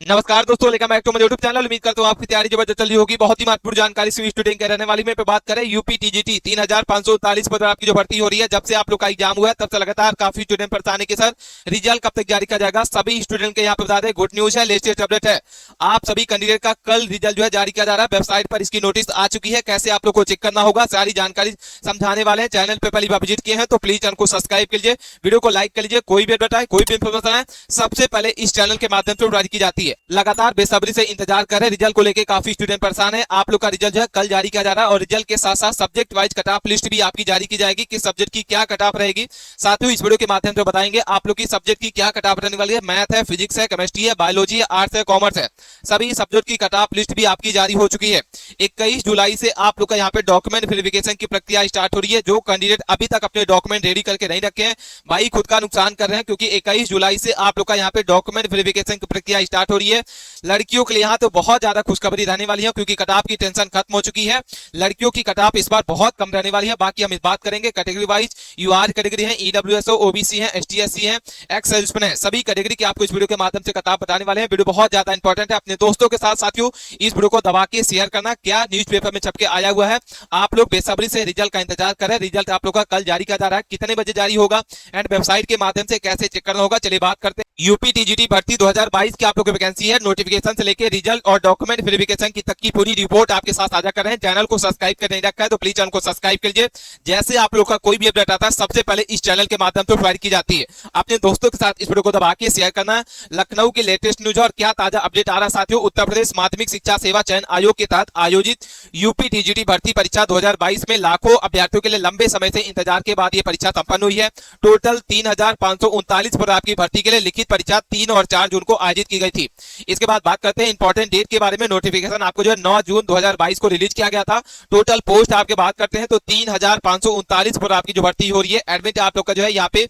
नमस्कार दोस्तों, लेकर मैं मेरे यूट्यूब चैनल। उम्मीद करता हूँ आपकी तैयारी जबरदस्त चल रही होगी। बहुत ही महत्वपूर्ण जानकारी स्टूडेंट के रहने वाली में पे बात करें यूपी टीजीटी 3539 पद आपकी जो भर्ती हो रही है। जब से आप लोग का एग्जाम हुआ है तब से लगातार काफी स्टूडेंट परेशान है कि सर रिजल्ट कब तक जारी किया जाएगा। सभी स्टूडेंट के यहाँ पे बता दें, गुड न्यूज है, लेटेस्ट अपडेट है। आप सभी कैंडिडेट का कल रिजल्ट जो है जारी किया जा रहा है। वेबसाइट पर इसकी नोटिस आ चुकी है। कैसे आप लोग को चेक करना होगा सारी जानकारी समझाने वाले हैं। चैनल पे पहली बार विजिट किए हैं तो प्लीज चैनल को सब्सक्राइब कीजिए, वीडियो को लाइक कर लीजिए। कोई भी अपडेट आए, कोई भी इंफॉर्मेशन है, सबसे पहले इस चैनल के माध्यम से जारी की जाती है। लगातार बेसब्री से इंतजार कर रहे हैं। रिजल्ट को लेकर काफी स्टूडेंट परेशान है। आप लोग का रिजल्ट जो है कल जारी किया जा रहा है और रिजल्ट के साथ साथ subject wise cut off list भी आपकी जारी की जाएगी कि सब्जेक्ट की क्या कट ऑफ रहेगी। साथियों, इस वीडियो के माध्यम से बताएंगे आप लोग की सब्जेक्ट की क्या कट ऑफ रहने वाली है। मैथ है, फिजिक्स है, केमिस्ट्री है, बायोलॉजी है, आर्ट्स है, कॉमर्स है, सभी सब्जेक्ट की कट ऑफ लिस्ट भी आपकी जारी हो चुकी है। 21 जुलाई से आप लोग का यहाँ पे डॉक्यूमेंट वेरिफिकेशन की प्रक्रिया स्टार्ट हो रही है। जो कैंडिडेट अभी तक अपने डॉक्यूमेंट रेडी करके नहीं रखे हैं, भाई खुद का नुकसान कर रहे हैं, क्योंकि 21 जुलाई से आप लोग का यहाँ पे डॉक्यूमेंट वेरिफिकेशन की प्रक्रिया स्टार्ट हो रही है। लड़कियों के लिए यहाँ तो बहुत ज्यादा खुशखबरी रहने वाली है, क्योंकि कट ऑफ की टेंशन खत्म हो चुकी है। लड़कियों की कट ऑफ इस बार बहुत कम रहने वाली है। बाकी हम इस बात करेंगे कैटेगरी वाइज। यूआर कैटेगरी है, ईडब्ल्यूएसओ, ओबीसी है, एसटीएससी है, एक्स सर्विसमैन है, सभी कैटेगरी की आपको इस वीडियो के माध्यम से कट ऑफ बताने वाले हैं। वीडियो बहुत ज्यादा इंपॉर्टेंट है। अपने दोस्तों के साथ साथियों इस वीडियो को दबा के शेयर करना। क्या न्यूज़पेपर में छपके आया हुआ है, आप लोग बेसब्री से रिजल्ट का इंतजार कर रहे हैं। रिजल्ट आप लोग का कल जारी किया जा रहा है, कितने बजे जारी होगा एंड वेबसाइट के माध्यम से कैसे चेक करना होगा, चलिए बात करते हैं। यूपी टीजीटी भर्ती 2022 की आप लोग की वैकेंसी है। नोटिफिकेशन से लेकर रिजल्ट और डॉक्यूमेंट वेरिफिकेशन की तक की पूरी रिपोर्ट आपके साथ साझा कर रहे हैं। चैनल को सब्सक्राइब कर नहीं रखा है तो प्लीज चैनल को सब्सक्राइब कीजिए। जैसे आप लोग का कोई भी अपडेट आता है सबसे पहले इस चैनल के माध्यम से प्रोवाइड की जाती है। अपने दोस्तों के साथ इस वीडियो को दबा के शेयर करना। लखनऊ के लेटेस्ट न्यूज और क्या ताजा अपडेट आ रहा है साथियों। उत्तर प्रदेश माध्यमिक शिक्षा सेवा चयन आयोग के तहत आयोजित यूपी टीजीटी भर्ती परीक्षा 2022 में लाखों अभ्यर्थियों के लिए लंबे समय से इंतजार के बाद यह परीक्षा संपन्न हुई है। टोटल 3539 पर आपकी भर्ती के लिए लिखित परीक्षा 3 और 4 जून को आयोजित की गई थी। इसके बाद बात करते हैं इंपॉर्टेंट डेट के बारे में। नोटिफिकेशन आपको जो है 9 जून 2022 को रिलीज किया गया था। टोटल पोस्ट आपके बात करते हैं तो 3539 पर आपकी जो भर्ती हो रही है। एडमिट आप लोग का जो है यहाँ पे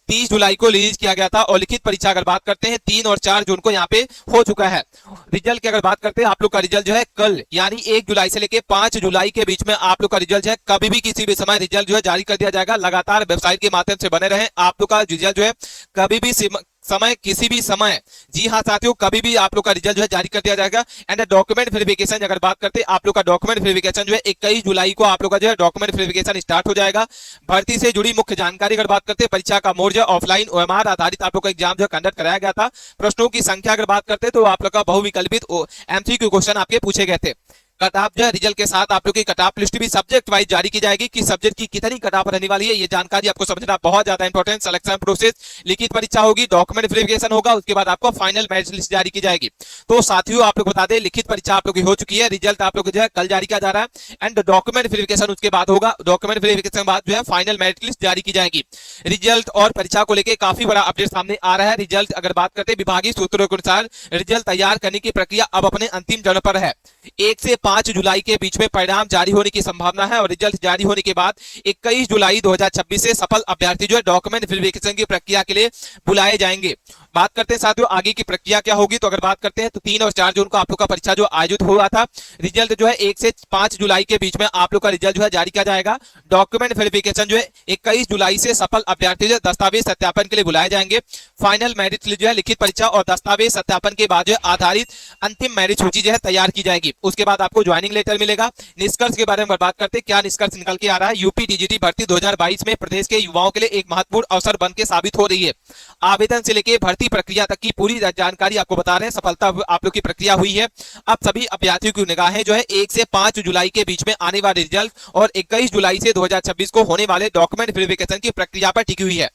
30 जुलाई को रिलीज किया गया था और लिखित परीक्षा अगर बात करते हैं 3 और 4 जून को यहाँ पे हो चुका है। रिजल्ट की अगर बात करते हैं आप लोग का रिजल्ट जो है कल यानी 1 जुलाई से लेकर 5 जुलाई के बीच में आप लोग का रिजल्ट जो है कभी भी किसी भी समय रिजल्ट जो है जारी कर दिया जाएगा। लगातार वेबसाइट के माध्यम से बने रहे। आप लोग का रिजल्ट जो है कभी भी समय किसी भी समय, जी हाँ साथियों, कभी भी आप लोग का रिजल्ट जो है जारी कर दिया जाएगा। एंड डॉक्यूमेंट वेरिफिकेशन अगर बात करते हैं आप लोग का डॉक्यूमेंट वेरिफिकेशन जो है 21 जुलाई को आप लोग का जो है डॉक्यूमेंट वेरिफिकेशन स्टार्ट हो जाएगा। भर्ती से जुड़ी मुख्य जानकारी अगर बात करते हैं, परीक्षा का मोड जो ऑफलाइन ओएमआर आधारित आप लोग का एग्जाम जो कंडक्ट कराया गया था। प्रश्नों की संख्या अगर बात करते हैं तो आप लोग का बहुविकल्पित एमसीक्यू क्वेश्चन आपके पूछे गए थे। कट ऑफ जो है रिजल्ट के साथ आप लोग की कट ऑफ लिस्ट भी सब्जेक्ट वाइज जारी की जाएगी कि सब्जेक्ट की कितनी कट ऑफ रहने वाली है। ये जानकारी आपको समझना बहुत ज्यादा इंपॉर्टेंट। सिलेक्शन प्रोसेस, लिखित परीक्षा होगी, डॉक्यूमेंट वेरिफिकेशन होगा, उसके बाद आपको फाइनल मेरिट लिस्ट जारी की जाएगी। तो साथियों आप लोग बता दें, लिखित परीक्षा आप लोग की हो चुकी है। रिजल्ट आप लोग जो है कल जारी किया जा रहा है एंड डॉक्यूमेंट वेरिफिकेशन उसके बाद होगा। डॉक्यूमेंट वेरिफिकेशन बाद जो है फाइनल मेरिट लिस्ट जारी की जाएगी। रिजल्ट और परीक्षा को लेकर काफी बड़ा अपडेट सामने आ रहा है। रिजल्ट अगर बात करते हैं विभागीय सूत्रों के अनुसार रिजल्ट तैयार करने की प्रक्रिया अब अपने अंतिम चरण पर है। 1 से 5 जुलाई के बीच में परिणाम जारी होने की संभावना है और रिजल्ट जारी होने के बाद 21 जुलाई 2026 से सफल अभ्यर्थी जो है डॉक्यूमेंट वेरिफिकेशन की प्रक्रिया के लिए बुलाए जाएंगे। बात करते हैं साथियों आगे की प्रक्रिया क्या होगी। तो अगर बात करते हैं तो 3 और 4 जून को आप लोग का परीक्षा जो आयोजित हुआ था। रिजल्ट जो है 1 से 5 जुलाई के बीच में आप लोग का रिजल्ट जो है जारी किया जाएगा। डॉक्यूमेंट वेरिफिकेशन जो है 21 जुलाई से सफल अभ्यर्थी जो दस्तावेज सत्यापन के लिए बुलाए जाएंगे। फाइनल मेरिट लिस्ट जो है लिखित परीक्षा और दस्तावेज सत्यापन के बाद जो आधारित अंतिम मेरिट सूची जो है तैयार की जाएगी। उसके बाद आपको ज्वाइनिंग लेटर मिलेगा। निष्कर्ष के बारे में बात करते हैं, क्या निष्कर्ष निकल के आ रहा है। यूपी टीजीटी भर्ती 2022 में प्रदेश के युवाओं के लिए एक महत्वपूर्ण अवसर बन के साबित हो रही है। आवेदन से लेकर भर्ती प्रक्रिया तक की पूरी जानकारी आपको बता रहे हैं। सफलता आप लोग की प्रक्रिया हुई है। अब सभी अभ्यर्थियों की निगाहें जो है 1 से 5 जुलाई के बीच में आने वाले रिजल्ट और 21 जुलाई से 2026 को होने वाले डॉक्यूमेंट वेरिफिकेशन की प्रक्रिया पर टिकी हुई है।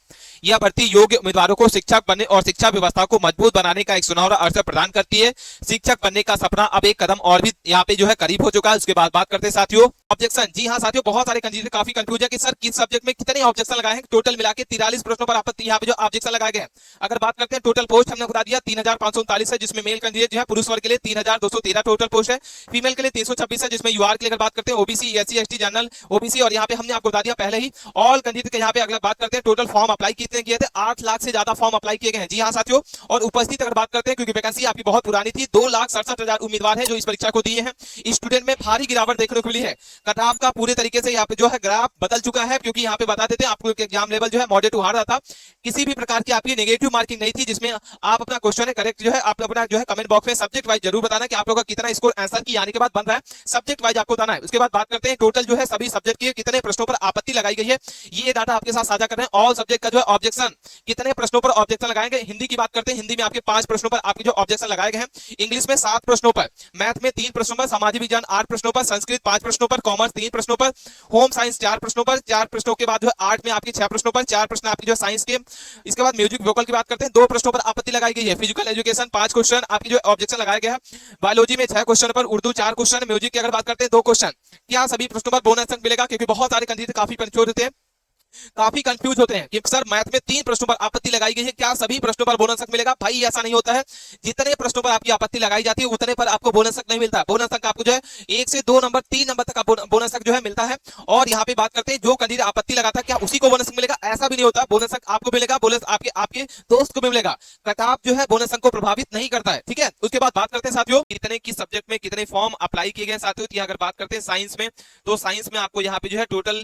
यह भर्ती योग्य उम्मीदवारों को शिक्षक बनने और शिक्षा व्यवस्था को मजबूत बनाने का एक सुनहरा अवसर प्रदान करती है। शिक्षक बनने का सपना अब एक कदम और भी यहाँ पे जो है करीब हो चुका है। उसके बाद बात करते हैं साथियों ऑब्जेक्शन। जी हाँ साथियों, बहुत सारे कैंडिडेट काफी कंफ्यूज है कि सर किस सब्जेक्ट में कितने ऑब्जेक्शन लगाए हैं। टोटल मिला के 43 प्रश्नों पर आपत्ति यहाँ पे जो ऑब्जेक्शन लगाए गए हैं। अगर बात करते हैं टोटल पोस्ट हमने बता दिया 3539 है, जिसमें मेल कैंडिडेट जो है पुरुष वर्ग के लिए 3213 टोटल पोस्ट है। फीमेल के लिए 326 है, जिसमें यूआर के लिए अगर बात करते हैं OBC, SC, ST, general, OBC और यहाँ पे हमने आपको बता दिया पहले ही ऑल कैंडिडेट के यहाँ पे अगर बात करते हैं टोटल फॉर्म अप्लाई कितने किए थे, 8 लाख से ज्यादा फॉर्म अप्लाई किए गए हैं। जी हाँ साथियों, और उपस्थित अगर बात करते हैं क्योंकि वैकेंसी आपकी बहुत पुरानी थी, 2,67,000 उम्मीदवार है जो इस परीक्षा को दिए हैं। स्टूडेंट में भारी गिरावट देखने को मिली है। कट ऑफ का पूरे तरीके से यहाँ पे जो है ग्राफ बदल चुका है, क्योंकि यहाँ पे बता देते हैं आपको एग्जाम लेवल जो है मॉडरेट टू हार्ड था। किसी भी प्रकार की आपकी नेगेटिव मार्किंग नहीं थी, जिसमें आप अपना क्वेश्चन है करेक्ट जो है आप अपना जो है कमेंट बॉक्स में सब्जेक्ट वाइज जरूर बताना कि आप लोगों का कितना स्कोर आंसर की आने के बाद बन रहा है, सब्जेक्ट वाइज आपको बताना है। उसके बाद बात करते हैं टोटल जो है सभी सब्जेक्ट के कितने प्रश्नों पर आपत्ति लगाई गई है, ये डाटा आपके साथ साझा कर रहे हैं। ऑल सब्जेक्ट का जो है ऑब्जेक्शन, कितने प्रश्नों पर ऑब्जेक्शन लगाए गए। हिंदी की बात करते हैं, हिंदी में आपके 5 प्रश्नों पर आपके जो ऑब्जेक्शन लगाए गए हैं, इंग्लिश में 7 प्रश्नों पर, मैथ में 3 प्रश्नों पर, सामाजिक विज्ञान 8 प्रश्नों पर, संस्कृत 5 प्रश्नों पर, कॉमर्स 3 प्रश्नों पर, होम साइंस 4 प्रश्नों पर, 4 प्रश्नों के बाद जो है 8 में आपके 6 प्रश्नों पर, 4 प्रश्न आपकी जो साइंस के। इसके बाद म्यूजिक वोकल की बात करते हैं, 2 प्रश्नों पर आपत्ति लगाई गई है। फिजिकल एजुकेशन 5 क्वेश्चन आपकी जो ऑब्जेक्शन लगाया गया है। बायोलॉजी में 6 क्वेश्चन पर, उर्दू 4 क्वेश्चन, म्यूजिक की अगर बात करते हैं 2 क्वेश्चन। क्या सभी प्रश्नों पर बोनस अंक मिलेगा, क्योंकि बहुत सारे कैंडिडेट काफी कंफ्यूज होते हैं कि सर मैथ में 3 प्रश्नों पर आपत्ति लगाई गई है, क्या सभी प्रश्नों पर बोनस अंक मिलेगा। भाई ऐसा नहीं होता है, जितने प्रश्नों पर आपकी आपत्ति लगाई जाती है उतने पर आपको बोनस अंक नहीं मिलता। बोनस अंक आपको जो है 1 से 2 नंबर 3 नंबर तक बोनस अंक जो है मिलता है। और यहाँ पे बात करते हैं जो कैंडिडेट आपत्ति लगाता है क्या उसी को बोनस अंक मिलेगा, ऐसा भी नहीं होता। बोनस अंक आपको मिलेगा, बोनस आपके दोस्त को भी मिलेगा। कट ऑफ जो है बोनस अंक को प्रभावित नहीं करता है, ठीक है। उसके बाद बात करते हैं साथियों कितने की सब्जेक्ट में कितने फॉर्म अप्लाई किए गए साथियों। अगर बात करते हैं साइंस में, तो साइंस में आपको यहाँ पे जो है टोटल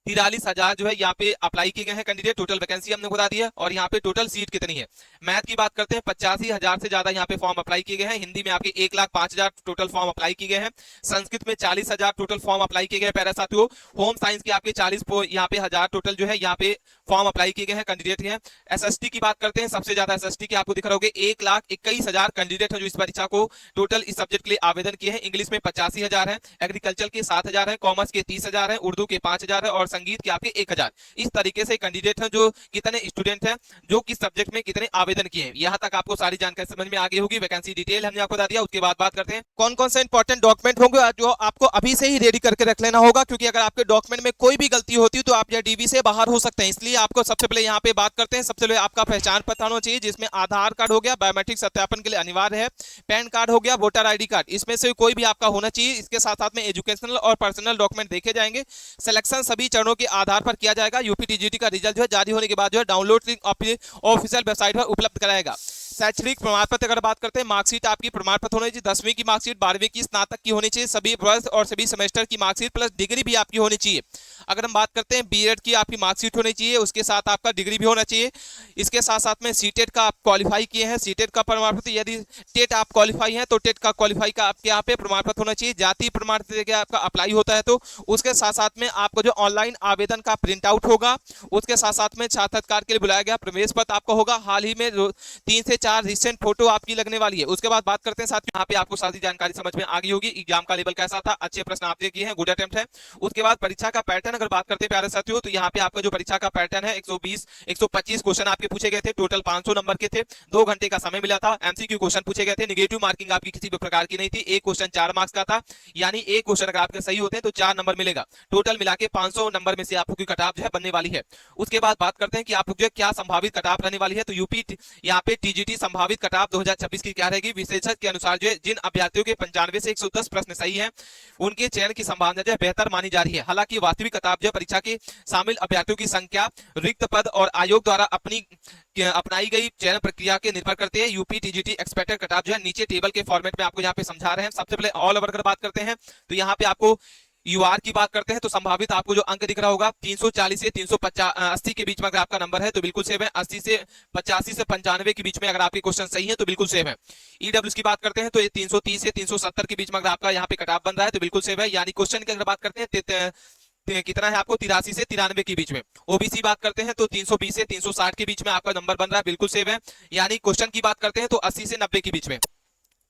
43,000 जो है यहाँ पे अप्लाई किए गए हैं कैंडिडेट, टोटल वैकेंसी हमने बता दी है। और यहाँ पे टोटल सीट कितनी है। मैथ की बात करते हैं 85,000 से ज्यादा यहाँ पे फॉर्म अप्लाई किए गए हैं। हिंदी में आपके 1,05,000 टोटल फॉर्म अप्लाई किए गए हैं। संस्कृत में 40,000 टोटल फॉर्म अप्लाई किए गए पैरा साथियों। होम साइंस के आपके 40 यहाँ पे 1000 टोटल जो है यहाँ पे फॉर्म अप्लाई किए गए हैं कैंडिडेट हैं। एसएसटी की बात करते हैं, सबसे ज्यादा एसएसटी के आपको दिख रहा होगा 1,21,000 कैंडिडेट है जो इस परीक्षा को टोटल इस सब्जेक्ट के लिए आवेदन किए हैं। इंग्लिश में 85,000 है, एग्रीकल्चर के 7,000 है, कॉमर्स के 30,000 है, उर्दू के 5,000 है और संगीत के आपके 1,000। इस तरीके से कैंडिडेट हैं जो कितने स्टूडेंट हैं जो किस सब्जेक्ट में कितने आवेदन किए हैं। यहां तक आपको सारी जानकारी समझ में आ गई होगी। वैकेंसी डिटेल हमने आपको बता दिया। उसके बाद बात करते हैं कौन कौन से इंपॉर्टेंट डॉक्यूमेंट होंगे जो आपको अभी से ही रेडी करके रख लेना होगा, क्योंकि अगर आपके डॉक्यूमेंट में कोई भी गलती होती है तो आप या डीबी से बाहर हो सकते हैं। इसलिए आपको सबसे पहले यहाँ पे बात करते हैं, सबसे पहले आपका पहचान पत्र होना चाहिए, जिसमें आधार कार्ड हो गया, बायोमेट्रिक सत्यापन के लिए अनिवार्य है, पैन कार्ड हो गया, वोटर आईडी कार्ड, इसमें से कोई भी आपका होना चाहिए। इसके साथ साथ में एजुकेशनल और पर्सनल डॉक्यूमेंट देखे जाएंगे। सिलेक्शन सभी चरणों के आधार पर किया जाएगा। यूपीटीजीटी का रिजल्ट जो है जारी होने के बाद जो है डाउनलोड लिंक ऑफिशियल वेबसाइट पर उपलब्ध कराएगा। शैक्षणिक प्रमाण पत्र अगर बात करते हैं, मार्कशीट आपकी प्रमाण पत्र होनी चाहिए, 10वीं की मार्कशीट, 12वीं की, स्नातक की होनी चाहिए, सभी वर्ष और सभी सेमेस्टर की मार्कशीट प्लस डिग्री भी आपकी होनी चाहिए। अगर हम बात करते हैं बीएड की आपकी मार्कशीट होनी चाहिए, उसके साथ आपका डिग्री भी होना चाहिए। इसके साथ साथ में सीटेट का आप क्वालिफाई किए हैं, सीटेट का प्रमाण पत्र, यदि टेट आप क्वालिफाई हैं तो टेट का क्वालिफाई का आपके यहाँ पे प्रमाण पत्र होना चाहिए। जाति प्रमाण पत्र आपका अप्लाई होता है तो उसके साथ साथ में आपको जो ऑनलाइन आवेदन का प्रिंट आउट होगा, उसके साथ साथ में साक्षात्कार के लिए बुलाया गया प्रवेश पत्र आपका होगा। हाल ही में 3 से 4 रिसेंट फोटो आपकी लगने वाली है। उसके बाद बात करते हैं साथ में यहाँ पे आपको सारी जानकारी समझ में आ गई होगी। एग्जाम का लेवल कैसा था, अच्छे प्रश्न आपने किए हैं, गुड अटेम्प्ट है। उसके बाद परीक्षा का पैटर्न अगर बात करते हैं प्यारे साथियों, तो यहाँ पे आपका जो परीक्षा का पैटर्न है 125 क्वेश्चन आपके पूछे गए थे, टोटल 500 नंबर के थे, 2 घंटे का समय मिला था। एमसीक्यू क्वेश्चन पूछे गए थे, नेगेटिव मार्किंग आपकी किसी भी प्रकार की नहीं थी। एक क्वेश्चन 4 मार्क्स का था, यानी एक क्वेश्चन अगर आपके सही होते हैं तो 4 नंबर मिलेगा। टोटल मिला के 500 नंबर में से आपकी कट ऑफ जो है बनने वाली है। उसके बाद बात करते हैं कि आप जो है क्या संभावित कट ऑफ रहने वाली है, तो यूपी यहाँ पे टीजीटी संभावित कट ऑफ 2026 की क्या रहेगी। विशेषज्ञ के अनुसार जो है जिन अभ्यर्थियों के 95 से 110 प्रश्न सही हैं उनके चयन की संभावना जो है बेहतर मानी जा रही है। हालांकि वास्तविक कट ऑफ जो परीक्षा के शामिल अभ्यर्थियों की संख्या, रिक्त पद और आयोग द्वारा अपनाई गई चयन प्रक्रिया के निर्भर करते हैं। UP TGT expected cut off जो है नीचे टेबल के फॉर्मेट में आपको यहाँ पे समझा रहे हैं। सबसे पहले ऑल ओवर अगर बात करते हैं तो यहाँ पे आपको यूआर की बात करते हैं तो संभावित आपको जो अंक दिख रहा होगा 340 से 380 के बीच में अगर आपका नंबर है तो बिल्कुल सेव है। 80 से 85 से 95 के बीच में अगर आपके क्वेश्चन सही है तो बिल्कुल सेव है। ईडब्ल्यूएस की बात करते हैं तो ये 330 से 370 के बीच में अगर आपका यहाँ पे कट ऑफ बन रहा है तो बिल्कुल सेव है। यानी क्वेश्चन की अगर बात करते हैं कितना है आपको 83 से 93 के बीच में। ओबीसी बात करते हैं तो 320 से 360 के बीच में आपका नंबर बन रहा है, बिल्कुल सेव है। यानी क्वेश्चन की बात करते हैं तो 80 से 90 के बीच में।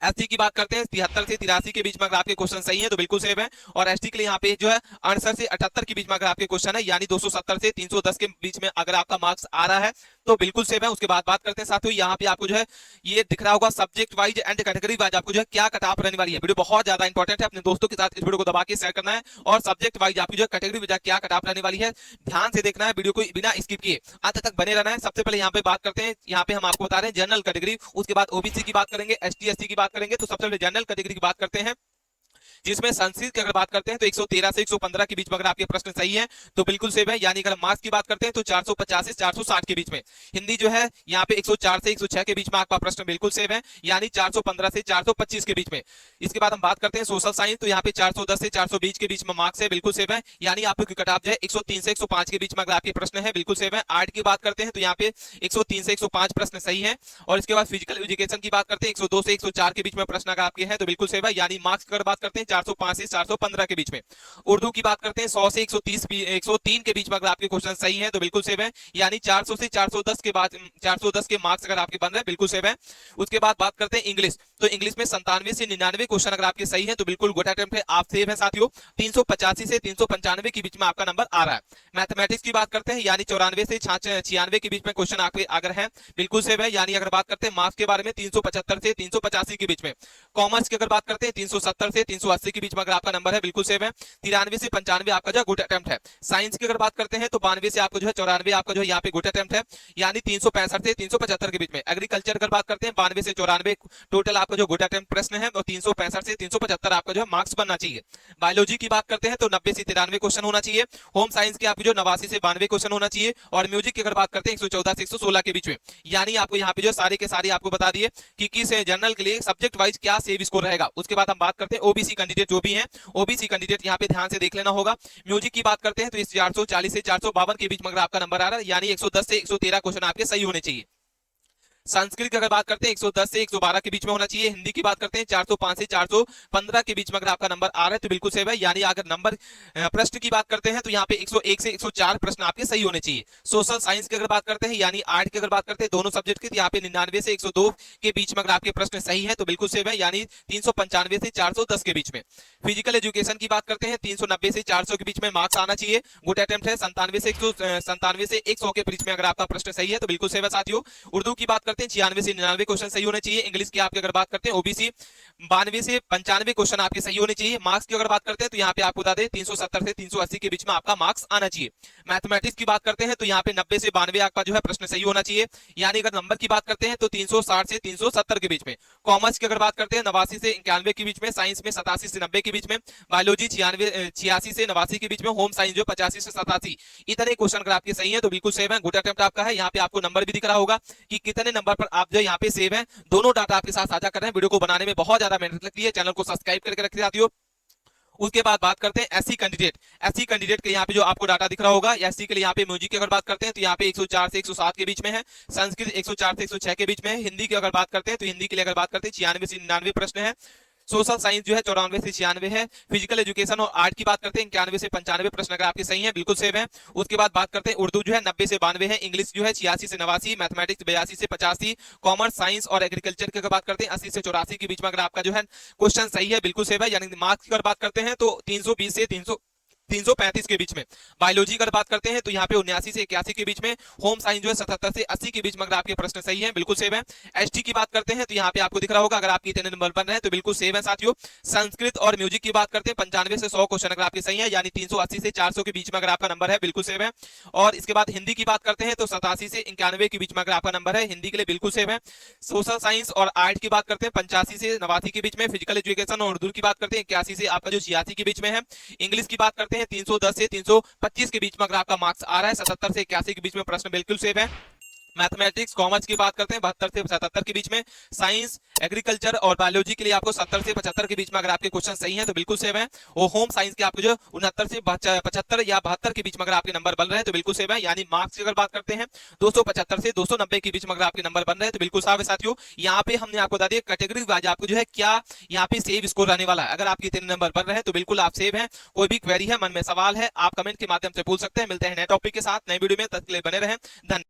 एसटी की बात करते हैं 73 से 83 के बीच में अगर आपके क्वेश्चन सही है तो बिल्कुल सेव है। और एसटी के लिए यहाँ पे जो है 68 से 78 के बीच में अगर आपके क्वेश्चन है, यानी 270 से 310 के बीच में अगर आपका मार्क्स आ रहा है तो बिल्कुल सेव है। उसके बाद बात करते हैं साथियों यहाँ पे आपको जो है ये दिख रहा होगा subject wise and category wise आपको जो है क्या कट ऑफ रहने वाली है। वीडियो बहुत ज्यादा इंपॉर्टेंट है, अपने दोस्तों के साथ इस वीडियो को दबा के शेयर करना है। और सब्जेक्ट वाइज आपकी जो है कैटेगरी वाइज क्या कट ऑफ रहने वाली है ध्यान से देखना है, वीडियो को बिना स्किप किए अंत तक बने रहना है। सबसे पहले यहाँ पे बात करते हैं, यहाँ पे हम आपको बता रहे हैं जनरल कैटेगरी, उसके बाद ओबीसी की बात करेंगे, एसटी एससी की बात करेंगे। तो सबसे पहले जनरल कैटेगरी की बात करते हैं। जिसमें संस्कृत की अगर बात करते हैं तो 113 से 115 के बीच में अगर आपके प्रश्न सही है तो बिल्कुल सेव है, यानी अगर मार्क्स की बात करते हैं तो 450 से 460 के बीच में। हिंदी जो है यहाँ पे 104 से 106 के बीच में आपका प्रश्न बिल्कुल सेव है, यानी 415 से 425 के बीच में। इसके बाद हम बात करते हैं सोशल साइंस, तो यहाँ पे 410 से 420 के बीच में मार्क्स है, बिल्कुल सेव है, यानी आपको कट ऑफ जो है 103 से 105 के बीच में अगर आपके प्रश्न है, बिल्कुल सेव है। आर्ट की बात करते हैं तो यहाँ पे 103 से 105 प्रश्न सही है। और इसके बाद फिजिकल एजुकेशन की बात करते हैं 102 से 104 के बीच में प्रश्न अगर आपके हैं तो बिल्कुल सेव है, यानी मार्क्स की अगर बात करते हैं 405 से 415 के बीच में। उर्दू की बात करते हैं 100 से 103 के बीच में अगर आपके क्वेश्चन सही है तो बिल्कुल सेव है, यानी 400 से 410 के बाद 410 के मार्क्स अगर आपके बन रहे हैं, बिल्कुल सेव है। उसके बाद बात करते हैं इंग्लिश, तो इंग्लिश में 97 से 99 क्वेश्चन अगर आपके सही है तो बिल्कुल गुड अटेम्प्ट है, आप सेव है साथियों। 385 से 395 के बीच में आपका नंबर आ रहा है। मैथमेटिक्स की बात करते हैं, यानी 94 से 96 के बीच में क्वेश्चन आपके अगर है, बिल्कुल सेव है, यानी अगर बात करते हैं मार्क्स के बारे में 375 से 385 के बीच में। कॉमर्स की अगर बात करते हैं 370 से 380 के बीच में अगर आपका नंबर है, बिल्कुल सेव है। 93 से 95 आपका जो गुड अटेम्प्ट है। साइंस की अगर बात करते हैं तो 92 से आपको जो है 94 आपका जो है यहाँ पे गुड अटेम्प्ट है, यानी 365 से 375 के बीच में। एग्रीकल्चर अगर बात करते हैं 92 से 94 टोटल आपका जो गुड अटेम्प्ट प्रश्न है, और 365 से 375 आपका जो है मार्क्स बनना चाहिए। बायोलॉजी की बात करते हैं तो 90 से 93 क्वेश्चन होना चाहिए। होम साइंस के आपको जो 89 से 92 क्वेश्चन होना चाहिए। और म्यूजिक की अगर बात करते हैं 114 से 116 के बीच में, यानी आपको यहाँ पे जो सारे के सारे आपको बता दिए कि किस जनरल के लिए सब्जेक्ट वाइज क्या सेव स्कोर रहेगा। उसके बाद हम बात करते हैं ओबीसी कैंडिडेट जो भी हैं, ओबीसी कैंडिडेट यहाँ पे ध्यान से देख लेना होगा। म्यूजिक की बात करते हैं तो इस 440 से 452 के बीच में अगर आपका नंबर आ रहा है, यानी 110 से 113 क्वेश्चन आपके सही होने चाहिए। संस्कृत की अगर बात करते हैं 110 से 112 के बीच में होना चाहिए। हिंदी की बात करते हैं 405 से 415 के बीच में अगर आपका नंबर आ रहा है तो बिल्कुल सेव है, यानी अगर नंबर प्रश्न की बात करते हैं तो यहाँ पे 101 से 104 प्रश्न आपके सही होने चाहिए। सोशल साइंस की अगर बात करते हैं, यानी आर्ट की अगर बात करते हैं दोनों सब्जेक्ट की, यहाँ पे 99 से 102 के बीच में अगर आपके प्रश्न सही है तो बिल्कुल सेव है, यानी 395 से 410 के बीच में। फिजिकल एजुकेशन की बात करते हैं 390 से 400 के बीच में मार्क्स आना चाहिए। गुड अटेम्प्ट है 97 से 100 के बीच में अगर आपका प्रश्न सही है तो बिल्कुल सेव है साथियों। उर्दू की बात करते हैं 96 से 99 क्वेश्चन सही होने चाहिए। इंग्लिश की आपकी अगर बात करते हैं ओबीसी 92 से 95 क्वेश्चन आपके सही होने चाहिए। मार्क्स की अगर बात करते हैं तो यहाँ पे आपको बता दें 370 से 380 के बीच में आपका मार्क्स आना चाहिए। मैथमेटिक्स की बात करते हैं तो यहाँ पे 90 से 92 आपका जो है प्रश्न सही होना चाहिए, यानी अगर नंबर की बात करते हैं तो 360 से 370 के बीच में। कॉमर्स की अगर बात करते हैं 89 से 91 के बीच में। साइंस में 87 से 90 के बीच में। बायोलॉजी 86 से 89 के बीच में। होम साइंस जो 85 से 87, इतने क्वेश्चन अगर आपके सही है तो बिल्कुल सेव है, गुड अटेम्प्ट आपका है। यहाँ पे आपको नंबर भी दिख रहा होगा कि कितने नंबर पर आप जो यहाँ पे सेव है। दोनों डाटा आपके साथ साझा कर रहे हैं। वीडियो को बनाने में बहुत ज्यादा मेहनत लगती है, चैनल को सब्सक्राइब करके रखते साथियों। उसके बाद बात करते हैं एससी कैंडिडेट के यहाँ पे जो आपको डाटा दिख रहा होगा। एससी के लिए यहाँ पे म्यूजिक की अगर बात करते हैं तो यहाँ पे 104 से 107 के बीच में है। संस्कृत 104 से 106 के बीच में है। हिंदी की अगर बात करते हैं तो हिंदी के लिए अगर बात करते हैं 96 से 99 प्रश्न है। सोशल साइंस जो है 94 से 96 है। फिजिकल एजुकेशन और आर्ट की बात करते हैं 91 से 95 प्रश्न अगर आपके सही है, बिल्कुल सेव है। उसके बाद बात करते हैं उर्दू जो है 90 से 92 है। इंग्लिश जो है 86 से 89, मैथमेटिक्स 82 से 85, कॉमर्स साइंस और एग्रीकल्चर की अगर बात करते हैं 80 से 84 के बीच में अगर आपका जो है क्वेश्चन सही है, बिल्कुल सेव है। यानी मार्क्स की अगर बात करते हैं तो 320 से 335 के बीच में। बायोलॉजी की अगर बात करते हैं तो यहाँ पे 79 से 81 के बीच में। होम साइंस जो है 77 से 80 के बीच में अगर आपके प्रश्न सही है, बिल्कुल सेव है। एसटी की बात करते हैं तो यहाँ पे आपको दिख रहा होगा अगर आपके इतने नंबर बन रहे हैं तो बिल्कुल सेव है साथियों। संस्कृत और म्यूजिक की बात करते हैं 95 से 100 क्वेश्चन अगर आपके सही है, यानी 380 से 400 के बीच में अगर आपका नंबर है, बिल्कुल सेव है। और इसके बाद हिंदी की बात करते हैं तो 87 से 91 के बीच में अगर आपका नंबर है, हिंदी के लिए बिल्कुल सेव है। सोशल साइंस और आर्ट की बात करते हैं 85 से 89 के बीच में। फिजिकल एजुकेशन और उर्दू की बात करते हैं 81 से आपका जो 86 के बीच में है। इंग्लिश की बात करते हैं 310 से 325 के बीच में अगर आपका मार्क्स आ रहा है। 77 से 81 के बीच में प्रश्न बिल्कुल सेव है। मैथमेटिक्स कॉमर्स की बात करते हैं 72 से 77 के बीच में। साइंस एग्रीकल्चर और बायोलॉजी के लिए आपको 70 से 75 के बीच में अगर आपके क्वेश्चन सही हैं तो बिल्कुल सेव है। और होम साइंस के आपको जो 69 से 75 या 72 के बीच में अगर आपके नंबर बन रहे हैं तो बिल्कुल सेव है। यानी मार्क्स की अगर बात करते हैं 275 से 290 के बीच में अगर आपके नंबर बन रहे हैं तो बिल्कुल साफ है साथियों। यहाँ पे हमने आपको बता दिया कैटेगरी वाइज आपको जो है क्या यहाँ पे सेव स्कोर रहने वाला है। अगर आपके इतने नंबर बन रहे हैं तो बिल्कुल आप सेव है। कोई भी क्वेरी है, मन में सवाल है, आप कमेंट के माध्यम से पूछ सकते हैं। मिलते हैं नए टॉपिक के साथ नए वीडियो में, तब तक के लिए बने रहें। धन्यवाद।